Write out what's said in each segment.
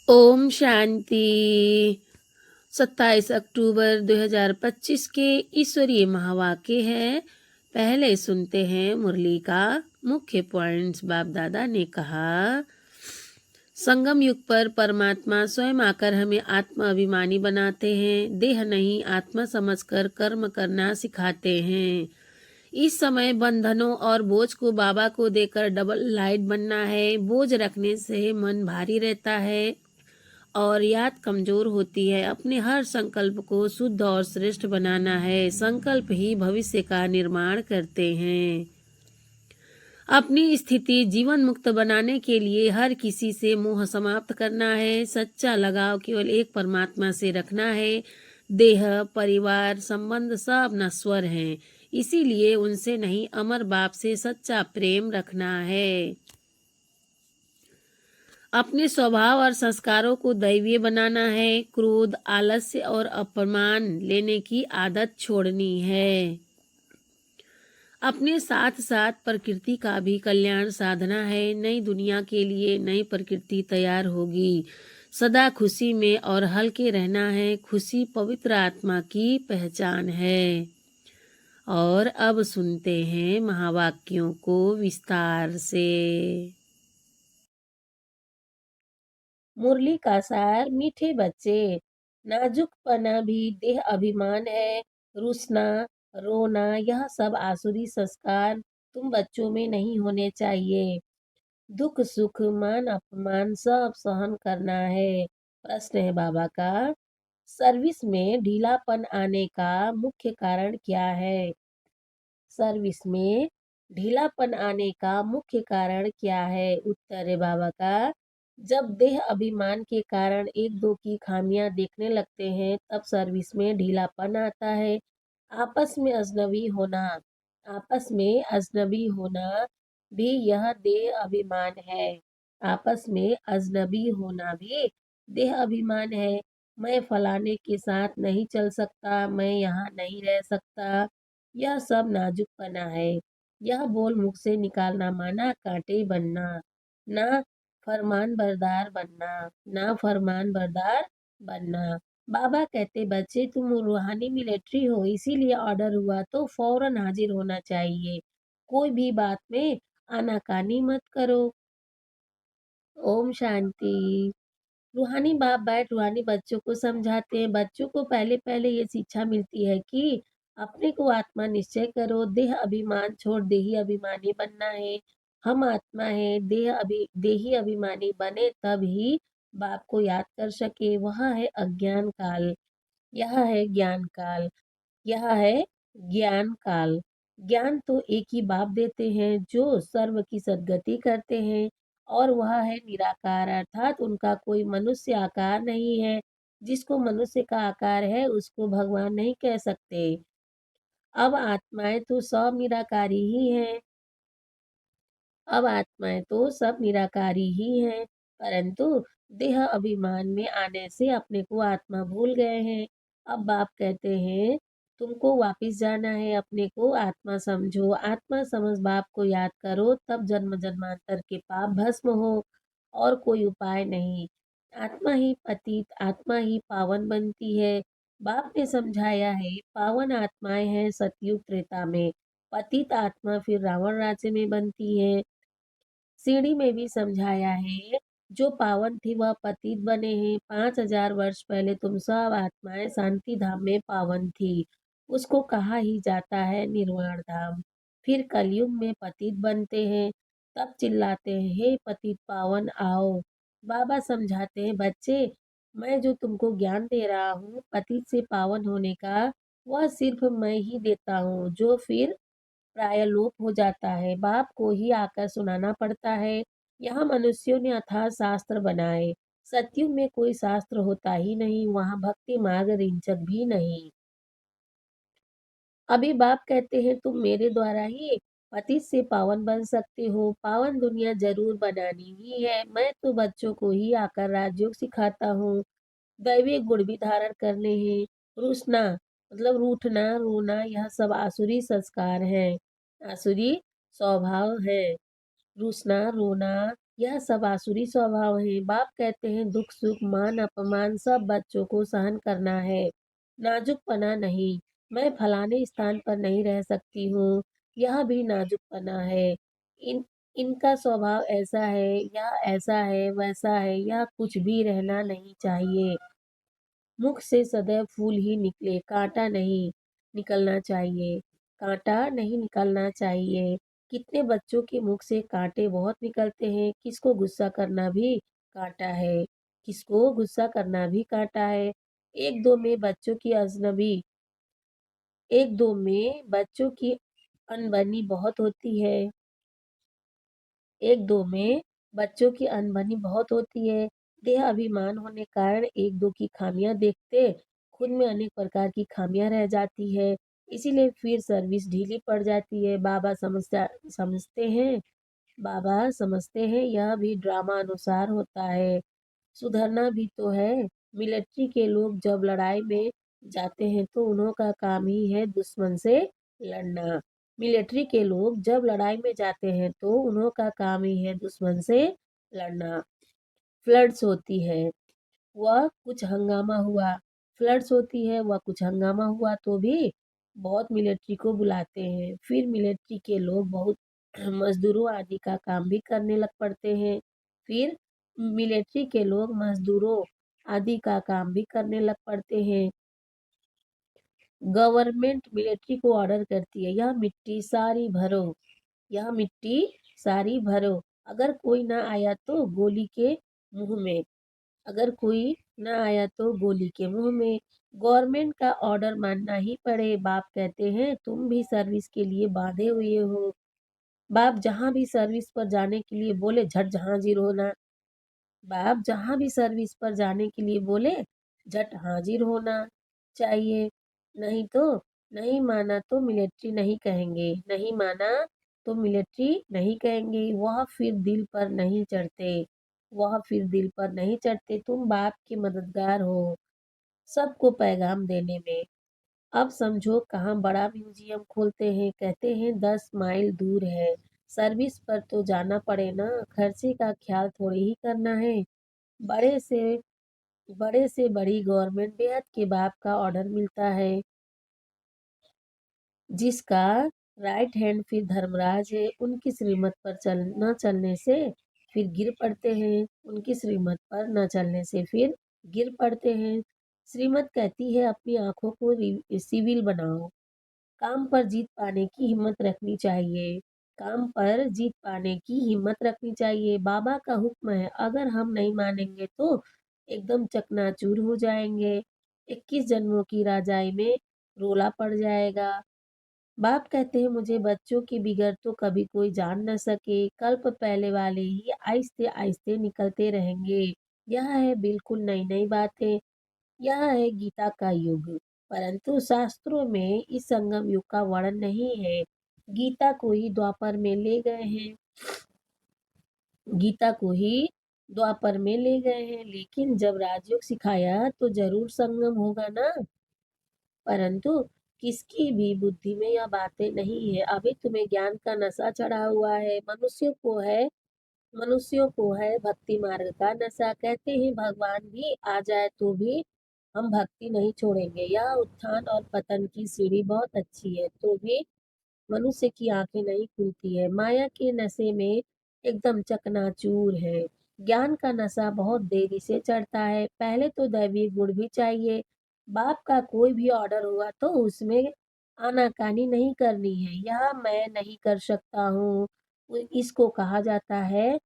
ओम शांति। 27 अक्टूबर 2025 के ईश्वरीय महावाक्य है। पहले सुनते हैं मुरली का मुख्य पॉइंट्स। बाप दादा ने कहा, संगम युग पर परमात्मा स्वयं आकर हमें आत्मा अभिमानी बनाते हैं। देह नहीं आत्मा समझकर कर्म करना सिखाते हैं। इस समय बंधनों और बोझ को बाबा को देकर डबल लाइट बनना है। बोझ रखने से मन भारी रहता है और याद कमजोर होती है। अपने हर संकल्प को शुद्ध और श्रेष्ठ बनाना है। संकल्प ही भविष्य का निर्माण करते हैं। अपनी स्थिति जीवन मुक्त बनाने के लिए हर किसी से मोह समाप्त करना है। सच्चा लगाव केवल एक परमात्मा से रखना है। देह, परिवार, संबंध सब नश्वर हैं, इसीलिए उनसे नहीं, अमर बाप से सच्चा प्रेम रखना है। अपने स्वभाव और संस्कारों को दैवीय बनाना है। क्रोध, आलस्य और अपमान लेने की आदत छोड़नी है। अपने साथ साथ प्रकृति का भी कल्याण साधना है। नई दुनिया के लिए नई प्रकृति तैयार होगी। सदा खुशी में और हल्के रहना है। खुशी पवित्र आत्मा की पहचान है। और अब सुनते हैं महावाक्यों को विस्तार से। मुरली का सार। मीठे बच्चे, नाजुकपना भी देह अभिमान है। रुसना, रोना, यह सब आसुरी संस्कार तुम बच्चों में नहीं होने चाहिए। दुख सुख मान अपमान सब सहन करना है। प्रश्न है बाबा का, सर्विस में ढीलापन आने का मुख्य कारण क्या है? सर्विस में ढीलापन आने का मुख्य कारण क्या है? उत्तर है बाबा का, जब देह अभिमान के कारण एक दो की खामियां देखने लगते हैं तब सर्विस में ढीलापन आता है। आपस में अजनबी होना, आपस में अजनबी होना भी यह देह अभिमान है। आपस में अजनबी होना भी देह अभिमान है। मैं फलाने के साथ नहीं चल सकता, मैं यहाँ नहीं रह सकता, यह सब नाजुकपना है। यह बोल मुख से निकालना माना कांटे बनना, ना फरमान बरदार बनना, ना फरमान बरदार बनना। बाबा कहते, बच्चे तुम रूहानी मिलिट्री हो, इसीलिए ऑर्डर हुआ तो फौरन हाजिर होना चाहिए। कोई भी बात में आनाकानी मत करो। ओम शांति। रूहानी बाप बैठ रूहानी बच्चों को समझाते हैं। बच्चों को पहले पहले ये शिक्षा मिलती है कि अपने को आत्मा निश्चय करो। देह अभिमान छोड़ देही अभिमानी बनना है। हम आत्मा है, देही अभिमानी बने तब ही बाप को याद कर सके। वह है अज्ञान काल, यह है ज्ञान काल, यह है ज्ञान काल। ज्ञान तो एक ही बाप देते हैं जो सर्व की सद्गति करते हैं, और वह है निराकार, अर्थात उनका कोई मनुष्य आकार नहीं है। जिसको मनुष्य का आकार है उसको भगवान नहीं कह सकते। अब आत्माएं तो सब निराकारी ही हैं। अब आत्माएं तो सब निराकारी ही हैं, परंतु देह अभिमान में आने से अपने को आत्मा भूल गए हैं। अब बाप कहते हैं, तुमको वापिस जाना है, अपने को आत्मा समझो। आत्मा समझ बाप को याद करो, तब जन्म जन्मांतर के पाप भस्म हो, और कोई उपाय नहीं। आत्मा ही पतित, आत्मा ही पावन बनती है। बाप ने समझाया है, पावन आत्माएं हैं सतयुग त्रेता में, पतित आत्मा फिर रावण राज्य में बनती है। सीढ़ी में भी समझाया है, जो पावन थी वह पतित बने हैं। 5000 वर्ष पहले तुम सब आत्माएं शांति धाम में पावन थी, उसको कहा ही जाता है निर्वाण धाम। फिर कलयुग में पतित बनते हैं, तब चिल्लाते हैं, हे पतित पावन आओ। बाबा समझाते हैं, बच्चे मैं जो तुमको ज्ञान दे रहा हूँ पतित से पावन होने का, वह सिर्फ मैं ही देता हूँ, जो फिर प्राय लोप हो जाता है। बाप को ही आकर सुनाना पड़ता है। यहाँ मनुष्यों ने अथाह शास्त्र बनाए, सतयुग में कोई शास्त्र होता ही नहीं, वहाँ भक्ति मार्ग रिंचक भी नहीं। अभी बाप कहते हैं, तुम मेरे द्वारा ही पतित से पावन बन सकते हो। पावन दुनिया जरूर बनानी ही है। मैं तो बच्चों को ही आकर राजयोग सिखाता हूँ। दैवी गुण भी धारण करने हैं। रूसना मतलब रूठना, रोना, यह सब आसुरी संस्कार हैं, आसुरी स्वभाव है। रूसना, रोना, यह सब आसुरी स्वभाव है। बाप कहते हैं दुख सुख मान अपमान सब बच्चों को सहन करना है, नाजुकपना नहीं। मैं फलाने स्थान पर नहीं रह सकती हूँ, यह भी नाजुकपना है। इन इनका स्वभाव ऐसा है या ऐसा है वैसा है, या कुछ भी रहना नहीं चाहिए। मुख से सदैव फूल ही निकले, कांटा नहीं निकलना चाहिए। कांटा नहीं निकलना चाहिए। कितने बच्चों के मुख से कांटे बहुत निकलते हैं। किसको गुस्सा करना भी कांटा है, किसको गुस्सा करना भी कांटा है। एक दो में बच्चों की अजनबी एक दो में बच्चों की अनबनी बहुत होती है। एक दो में बच्चों की अनबनी बहुत होती है। देह अभिमान होने कारण एक दो की खामियां देखते खुद में अनेक प्रकार की खामियां रह जाती है। इसीलिए फिर सर्विस ढीली पड़ जाती है। बाबा समझते हैं यह भी ड्रामा अनुसार होता है। सुधरना भी तो है। मिलिट्री के लोग जब लड़ाई में जाते हैं तो उन्हों का काम ही है दुश्मन से लड़ना। मिलिट्री के लोग जब लड़ाई में जाते हैं तो उन्हों का काम ही है दुश्मन से लड़ना। फ्लड्स होती है, वह कुछ हंगामा हुआ। फ्लड्स होती है वह कुछ हंगामा हुआ तो भी बहुत मिलिट्री को बुलाते हैं। फिर मिलिट्री के लोग बहुत मजदूरों आदि का काम भी करने लग पड़ते हैं। फिर मिलिट्री के लोग मजदूरों आदि का काम भी करने लग पड़ते हैं। गवर्नमेंट मिलिट्री को ऑर्डर करती है, यह मिट्टी सारी भरो, यह मिट्टी सारी भरो। अगर कोई ना आया तो गोली के मुंह में, अगर कोई ना आया तो गोली के मुंह में। गवर्नमेंट का ऑर्डर मानना ही पड़े। बाप कहते हैं तुम भी सर्विस के लिए बांधे हुए हो। बाप जहां भी सर्विस पर जाने के लिए बोले झट हाजिर होना। बाप जहां भी सर्विस पर जाने के लिए बोले झट हाजिर होना चाहिए। नहीं तो नहीं माना तो मिलिट्री नहीं कहेंगे, नहीं माना तो मिलिट्री नहीं कहेंगे। वह फिर दिल पर नहीं चढ़ते, वह फिर दिल पर नहीं चढ़ते। तुम बाप के मददगार हो सबको पैगाम देने में। अब समझो कहाँ बड़ा म्यूजियम खोलते हैं, कहते हैं 10 माइल दूर है। सर्विस पर तो जाना पड़े ना, खर्चे का ख्याल थोड़ी ही करना है। बड़े से बड़े से बड़ी गवर्नमेंट बेहद के बाप का ऑर्डर मिलता है, जिसका राइट हैंड फिर धर्मराज है। उनकी श्रीमत पर न चलने से फिर गिर पड़ते हैं, उनकी श्रीमत पर न चलने से फिर गिर पड़ते हैं। श्रीमत कहती है अपनी आंखों को सिविल बनाओ। काम पर जीत पाने की हिम्मत रखनी चाहिए, काम पर जीत पाने की हिम्मत रखनी चाहिए। बाबा का हुक्म है, अगर हम नहीं मानेंगे तो एकदम चकनाचूर हो जाएंगे। 21 जन्मों की राजाई में रोला पड़ जाएगा। बाप कहते हैं मुझे बच्चों के बिगड़ तो कभी कोई जान न सके, कल्प पहले वाले ही आहिस्ते आहिस्ते निकलते रहेंगे। यह है बिल्कुल नई नई बातें। यह है गीता का युग, परंतु शास्त्रों में इस संगम युग का वर्णन नहीं है। गीता को ही द्वापर में ले गए हैं, गीता को ही द्वापर में ले गए हैं, लेकिन जब राजयोग सिखाया तो जरूर संगम होगा ना। परंतु किसकी भी बुद्धि में यह बातें नहीं है। अभी तुम्हें ज्ञान का नशा चढ़ा हुआ है। मनुष्यों को है भक्ति मार्ग का नशा। कहते हैं भगवान भी आ जाए तो भी हम भक्ति नहीं छोड़ेंगे। यह उत्थान और पतन की सीढ़ी बहुत अच्छी है तो भी मनुष्य की आंखें नहीं खुलती है। माया के नशे में एकदम चकनाचूर है। ज्ञान का नशा बहुत देरी से चढ़ता है। पहले तो दैवी गुण भी चाहिए। बाप का कोई भी ऑर्डर हुआ तो उसमें आनाकानी नहीं करनी है। यह मैं नहीं कर सकता हूँ, इसको कहा जाता है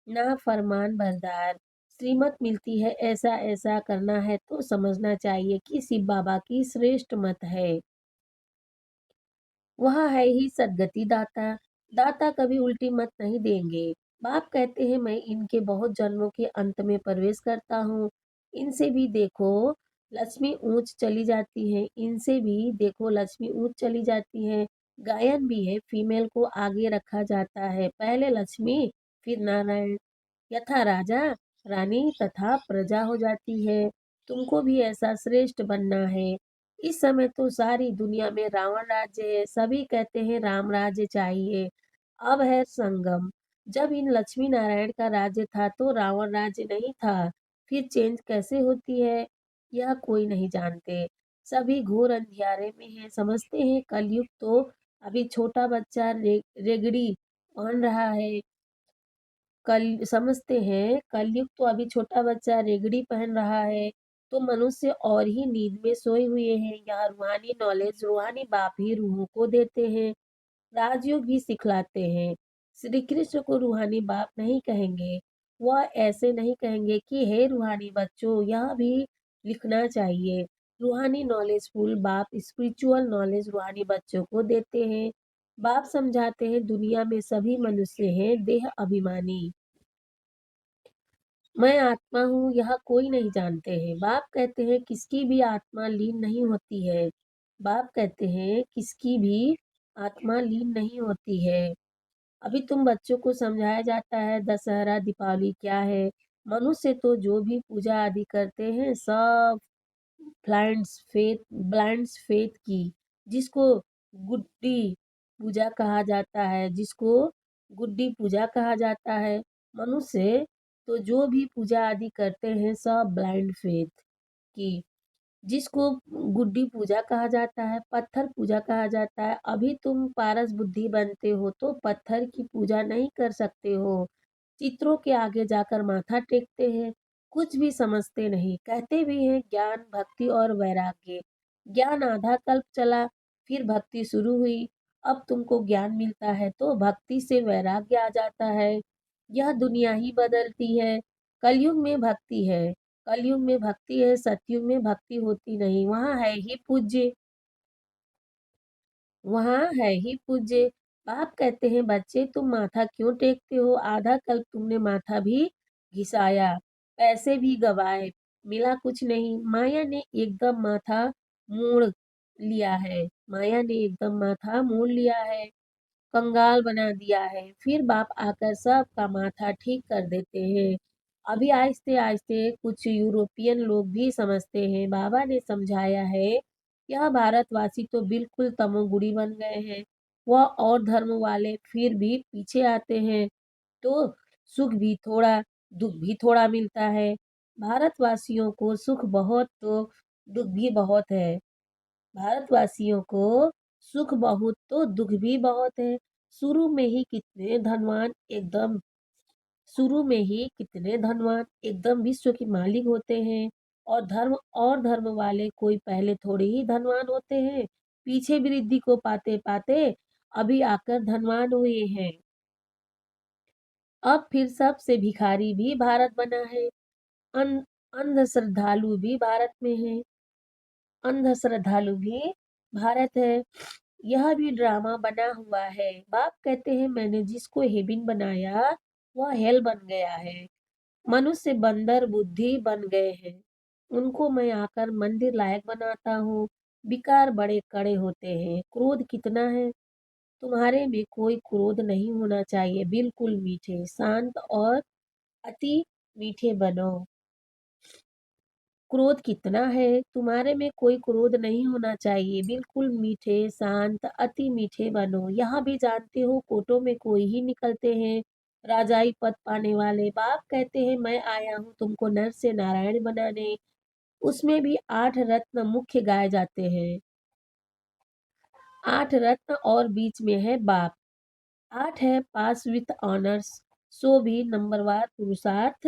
ना फरमान बरदार। श्रीमत मिलती है ऐसा ऐसा करना है तो समझना चाहिए कि शिव बाबा की श्रेष्ठ मत है। वह है ही सदगति दाता। दाता कभी उल्टी मत नहीं देंगे। बाप कहते हैं मैं इनके बहुत जन्मों के अंत में प्रवेश करता हूँ। इनसे भी देखो लक्ष्मी ऊंच चली जाती है, इनसे भी देखो लक्ष्मी ऊंच चली जाती है। गायन भी है, फीमेल को आगे रखा जाता है, पहले लक्ष्मी फिर नारायण। यथा राजा रानी तथा प्रजा हो जाती है। तुमको भी ऐसा श्रेष्ठ बनना है। इस समय तो सारी दुनिया में रावण राज्य है, सभी कहते हैं राम राज्य चाहिए। अब है संगम, जब इन लक्ष्मी नारायण का राज्य था तो रावण राज्य नहीं था। फिर चेंज कैसे होती है, यह कोई नहीं जानते। सभी घोर अंधियारे में हैं, समझते हैं कलयुग तो अभी छोटा बच्चा रेगड़ी पहन रहा है। कल समझते हैं कलयुग तो अभी छोटा बच्चा रेगड़ी पहन रहा है, तो मनुष्य और ही नींद में सोए हुए हैं। यहाँ रूहानी नॉलेज रूहानी बाप ही रूहों को देते हैं, राजयोग भी सिखलाते हैं। श्री कृष्ण को रूहानी बाप नहीं कहेंगे, वह ऐसे नहीं कहेंगे कि हे रूहानी बच्चों यह भी लिखना चाहिए। रूहानी नॉलेजफुल बाप स्पिरिचुअल नॉलेज रूहानी बच्चों को देते हैं। बाप समझाते हैं दुनिया में सभी मनुष्य हैं देह अभिमानी, मैं आत्मा हूँ यह कोई नहीं जानते हैं। बाप कहते हैं किसकी भी आत्मा लीन नहीं होती है। बाप कहते हैं किसकी भी आत्मा लीन नहीं होती है। अभी तुम बच्चों को समझाया जाता है दशहरा दीपावली क्या है। मनुष्य तो जो भी पूजा आदि करते हैं सब ब्लाइंड्स फेथ की, जिसको गुड्डी पूजा कहा जाता है, जिसको गुड्डी पूजा कहा जाता है। मनुष्य तो जो भी पूजा आदि करते हैं सब ब्लाइंड फेथ की, जिसको गुड्डी पूजा कहा जाता है, पत्थर पूजा कहा जाता है। अभी तुम पारस बुद्धि बनते हो तो पत्थर की पूजा नहीं कर सकते हो, चित्रों के आगे जाकर माथा टेकते हैं, कुछ भी समझते नहीं। कहते भी हैं ज्ञान भक्ति और वैराग्य। ज्ञान आधा कल्प चला, फिर भक्ति शुरू हुई। अब तुमको ज्ञान मिलता है तो भक्ति से वैराग्य आ जाता है। यह दुनिया ही बदलती है। कलयुग में भक्ति है, कलयुग में भक्ति है, सतयुग में भक्ति होती नहीं। वहाँ है ही पूज्य, वहाँ है ही पूज्य। बाप कहते हैं बच्चे तुम माथा क्यों टेकते हो, आधा कल्प तुमने माथा भी घिसाया, पैसे भी गवाए, मिला कुछ नहीं। माया ने एकदम माथा मोड़ लिया है, माया ने एकदम माथा मोड़ लिया है, कंगाल बना दिया है। फिर बाप आकर सबका माथा ठीक कर देते हैं। अभी आहिस्ते आहिस्ते कुछ यूरोपियन लोग भी समझते हैं। बाबा ने समझाया है यह भारतवासी तो बिल्कुल तमोगुणी बन गए हैं। वह और धर्म वाले फिर भी पीछे आते हैं तो सुख भी थोड़ा दुख भी थोड़ा मिलता है। भारतवासियों को सुख बहुत तो दुख भी बहुत है। भारतवासियों को सुख बहुत तो दुख भी बहुत है। शुरू में ही कितने धनवान एकदम शुरू में ही कितने धनवान एकदम विश्व के मालिक होते हैं, और धर्म वाले कोई पहले थोड़े ही धनवान होते हैं, पीछे वृद्धि को पाते पाते अभी आकर धनवान हुए हैं। अब फिर सबसे भिखारी भी भारत बना है, अंध श्रद्धालु भी भारत में है, अंध श्रद्धालु भी भारत है। यह भी ड्रामा बना हुआ है। बाप कहते हैं मैंने जिसको हेबिन बनाया वह हेल बन गया है। मनुष्य बंदर बुद्धि बन गए हैं, उनको मैं आकर मंदिर लायक बनाता हूँ। विकार बड़े कड़े होते हैं, क्रोध कितना है, तुम्हारे में कोई क्रोध नहीं होना चाहिए, बिल्कुल मीठे शांत और अति मीठे बनो। क्रोध कितना है, तुम्हारे में कोई क्रोध नहीं होना चाहिए, बिल्कुल मीठे शांत अति मीठे बनो। यहाँ भी जानते हो कोटों में कोई ही निकलते हैं राजाई पद पाने वाले। बाप कहते हैं मैं आया हूँ तुमको नर से नारायण बनाने। उसमें भी 8 रत्न मुख्य गाए जाते हैं, 8 रत्न और बीच में है बाप। 8 है पास विथ ऑनर्स, सो भी नंबरवार पुरुषार्थ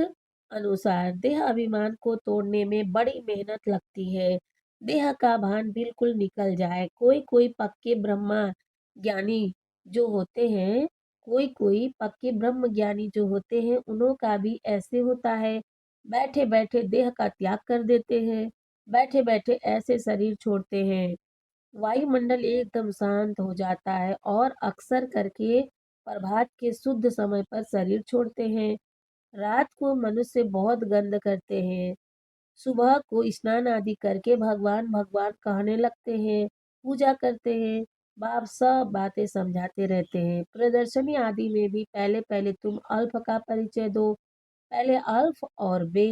अनुसार। देह अभिमान को तोड़ने में बड़ी मेहनत लगती है, देह का भान बिल्कुल निकल जाए। कोई कोई पक्के ब्रह्मा ज्ञानी जो होते हैं, कोई कोई पक्के ब्रह्म ज्ञानी जो होते हैं उन्हों का भी ऐसे होता है, बैठे बैठे देह का त्याग कर देते हैं, बैठे बैठे ऐसे शरीर छोड़ते हैं। वायुमंडल एकदम शांत हो जाता है और अक्सर करके प्रभात के शुद्ध समय पर शरीर छोड़ते हैं। रात को मनुष्य बहुत गंध करते हैं, सुबह को स्नान आदि करके भगवान भगवान कहने लगते हैं, पूजा करते हैं। बाप सब बातें समझाते रहते हैं। प्रदर्शनी आदि में भी पहले पहले तुम अल्फ का परिचय दो, पहले अल्फ और बे।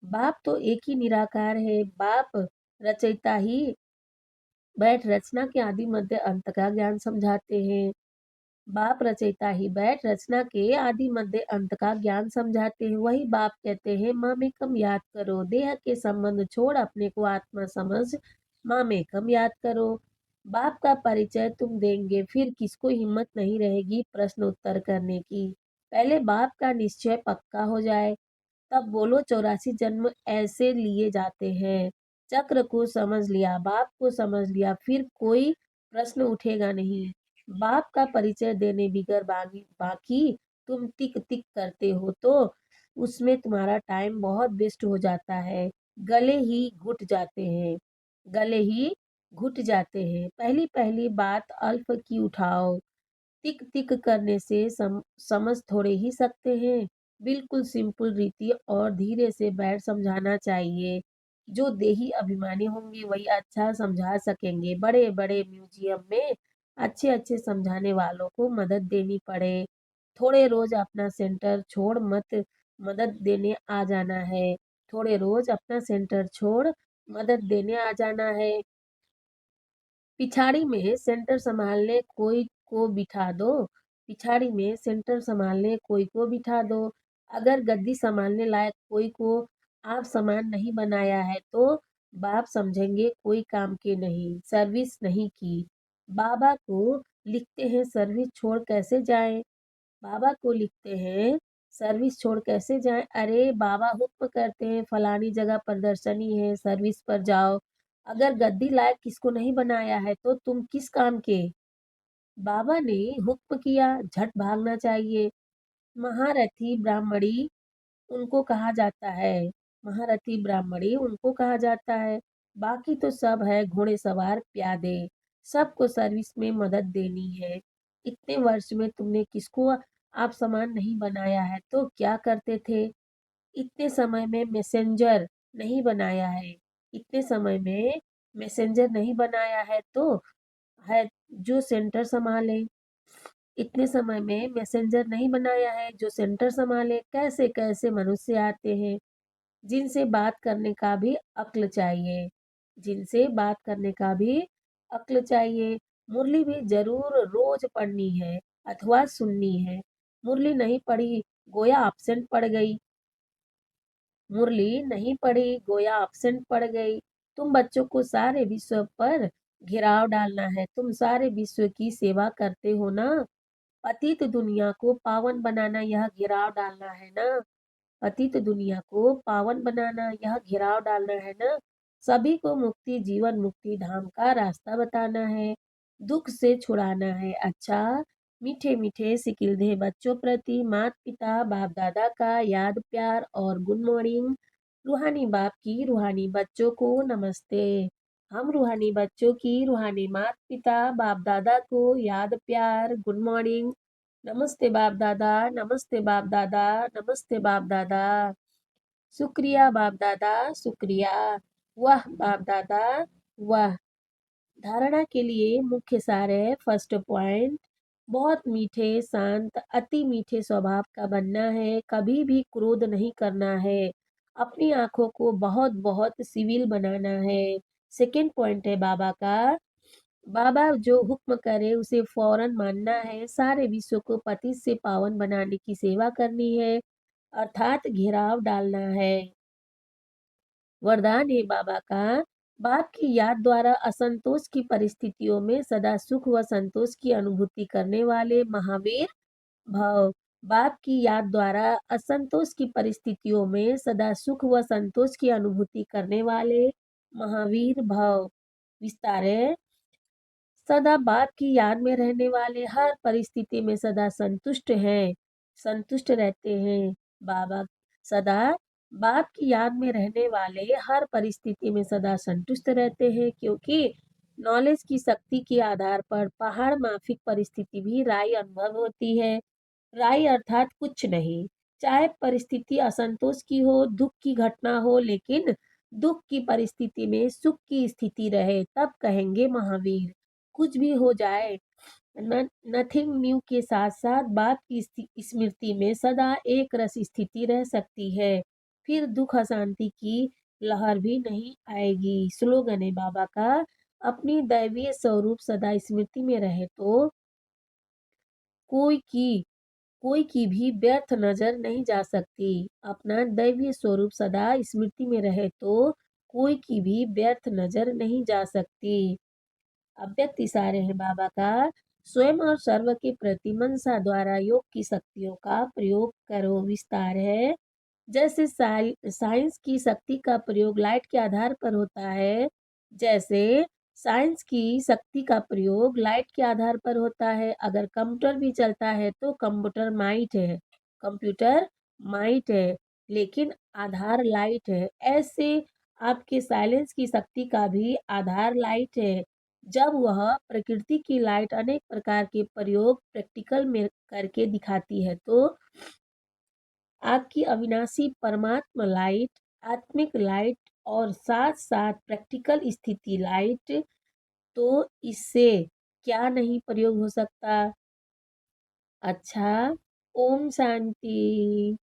बाप तो एक ही निराकार है, बाप रचयिता ही बैठ रचना के आदि मध्य अंत का ज्ञान समझाते हैं। बाप रचयिता ही बैठ रचना के आदि मध्य अंत का ज्ञान समझाते हैं। वही बाप कहते हैं मामेकम याद करो, देह के संबंध छोड़ अपने को आत्मा समझ मामेकम याद करो। बाप का परिचय तुम देंगे, फिर किसको हिम्मत नहीं रहेगी प्रश्न उत्तर करने की। पहले बाप का निश्चय पक्का हो जाए, तब बोलो 84 जन्म ऐसे लिए जाते हैं। चक्र को समझ लिया, बाप को समझ लिया, फिर कोई प्रश्न उठेगा नहीं। बाप का परिचय देने बिगर बाकी तुम टिक टिक करते हो तो उसमें तुम्हारा टाइम बहुत वेस्ट हो जाता है। गले ही घुट जाते हैं, गले ही घुट जाते हैं। पहली पहली बात अल्फ की उठाओ, टिक टिक करने से समझ थोड़े ही सकते हैं। बिल्कुल सिंपल रीति और धीरे से बैठ समझाना चाहिए। जो देही अभिमानी होंगे वही अच्छा समझा सकेंगे। बड़े बड़े म्यूजियम में अच्छे अच्छे समझाने वालों को मदद देनी पड़े। थोड़े रोज अपना सेंटर छोड़ मत मदद देने आ जाना है। थोड़े रोज अपना सेंटर छोड़ मदद देने आ जाना है। पिछाड़ी में सेंटर संभालने कोई को बिठा दो, पिछाड़ी में सेंटर संभालने कोई को बिठा दो। अगर गद्दी संभालने लायक कोई को आप समान नहीं बनाया है तो बाप समझेंगे कोई काम के नहीं, सर्विस नहीं की। बाबा को लिखते हैं सर्विस छोड़ कैसे जाएं, बाबा को लिखते हैं सर्विस छोड़ कैसे जाएं। अरे बाबा हुक्म करते हैं फलानी जगह प्रदर्शनी है, सर्विस पर जाओ। अगर गद्दी लायक किसको नहीं बनाया है तो तुम किस काम के। बाबा ने हुक्म किया, झट भागना चाहिए। महारथी ब्राह्मणी उनको कहा जाता है, महारथी ब्राह्मणी उनको कहा जाता है। बाकी तो सब है घोड़े सवार प्यादे, सबको सर्विस में मदद देनी है। इतने वर्ष में तुमने किसको आप समान नहीं बनाया है तो क्या करते थे। इतने समय में मैसेंजर नहीं बनाया है, इतने समय में मैसेंजर नहीं बनाया है तो है जो सेंटर संभाले। इतने समय में मैसेंजर नहीं बनाया है जो सेंटर संभाले। कैसे कैसे मनुष्य आते हैं जिनसे बात करने का भी अक्ल चाहिए, जिनसे बात करने का भी अक्ल चाहिए। मुरली भी जरूर रोज पढ़नी है अथवा सुननी है। मुरली नहीं पढ़ी गोया एब्सेंट पड़ गई, मुरली नहीं पढ़ी गोया एब्सेंट पड़ गई। तुम बच्चों को सारे विश्व पर घिराव डालना है, तुम सारे विश्व की सेवा करते हो ना। पतित दुनिया को पावन बनाना यह घिराव डालना है ना, पतित दुनिया को पावन बनाना यह घिराव डालना है ना। सभी को मुक्ति जीवन मुक्ति धाम का रास्ता बताना है, दुख से छुड़ाना है। अच्छा मीठे मीठे सिकिलधे बच्चों प्रति माता पिता बाप दादा का याद प्यार और गुड मॉर्निंग। रूहानी बाप की रूहानी बच्चों को नमस्ते। हम रूहानी बच्चों की रूहानी माता पिता बाप दादा को याद प्यार गुड मॉर्निंग। नमस्ते बाप दादा, नमस्ते बाप दादा, नमस्ते बाप दादा। शुक्रिया बाप दादा, शुक्रिया। वाह बाप दादा, वाह। धारणा के लिए मुख्य सार है फर्स्ट पॉइंट, बहुत मीठे शांत अति मीठे स्वभाव का बनना है, कभी भी क्रोध नहीं करना है, अपनी आंखों को बहुत बहुत सिविल बनाना है। सेकंड पॉइंट है बाबा का, बाबा जो हुक्म करे उसे फौरन मानना है, सारे विश्व को पति से पावन बनाने की सेवा करनी है, अर्थात घेराव डालना है। वरदान है बाबा का, बाप की याद द्वारा असंतोष की परिस्थितियों में सदा सुख व संतोष की अनुभूति करने वाले महावीर भव। बाप की याद द्वारा असंतोष की परिस्थितियों में सदा सुख व संतोष की अनुभूति करने वाले महावीर भव। विस्तार है, सदा बाप की याद में रहने वाले हर परिस्थिति में सदा संतुष्ट हैं, संतुष्ट रहते हैं। बाबा सदा बाप की याद में रहने वाले हर परिस्थिति में सदा संतुष्ट रहते हैं, क्योंकि नॉलेज की शक्ति के आधार पर पहाड़ माफिक परिस्थिति भी राय अनुभव होती है। राय अर्थात कुछ नहीं, चाहे परिस्थिति असंतोष की हो, दुख की घटना हो, लेकिन दुख की परिस्थिति में सुख की स्थिति रहे तब कहेंगे महावीर। कुछ भी हो जाए, नथिंग न्यू के साथ साथ बाप की स्मृति में सदा एक रस स्थिति रह सकती है, फिर दुख अशांति की लहर भी नहीं आएगी। स्लोगन है बाबा का, अपनी दैवीय स्वरूप सदा स्मृति में रहे तो कोई की कोई की भी व्यर्थ नजर नहीं जा सकती। अपना दैवीय स्वरूप सदा स्मृति में रहे तो कोई की भी व्यर्थ नजर नहीं जा सकती। अव्यक्त इशारे हैं बाबा का। स्वयं और सर्व के प्रति मनसा द्वारा योग की शक्तियों का प्रयोग करो। विस्तार है। जैसे साइंस की शक्ति का प्रयोग लाइट के आधार पर होता है, जैसे साइंस की शक्ति का प्रयोग लाइट के आधार पर होता है। अगर कंप्यूटर भी चलता है तो कंप्यूटर माइट है, लेकिन आधार लाइट है। ऐसे आपके साइलेंस की शक्ति का भी आधार लाइट है। जब वह प्रकृति की लाइट अनेक प्रकार के प्रयोग प्रैक्टिकल में करके दिखाती है तो आपकी अविनाशी परमात्मा लाइट, आत्मिक लाइट और साथ साथ प्रैक्टिकल स्थिति लाइट, तो इससे क्या नहीं प्रयोग हो सकता। अच्छा, ओम शांति।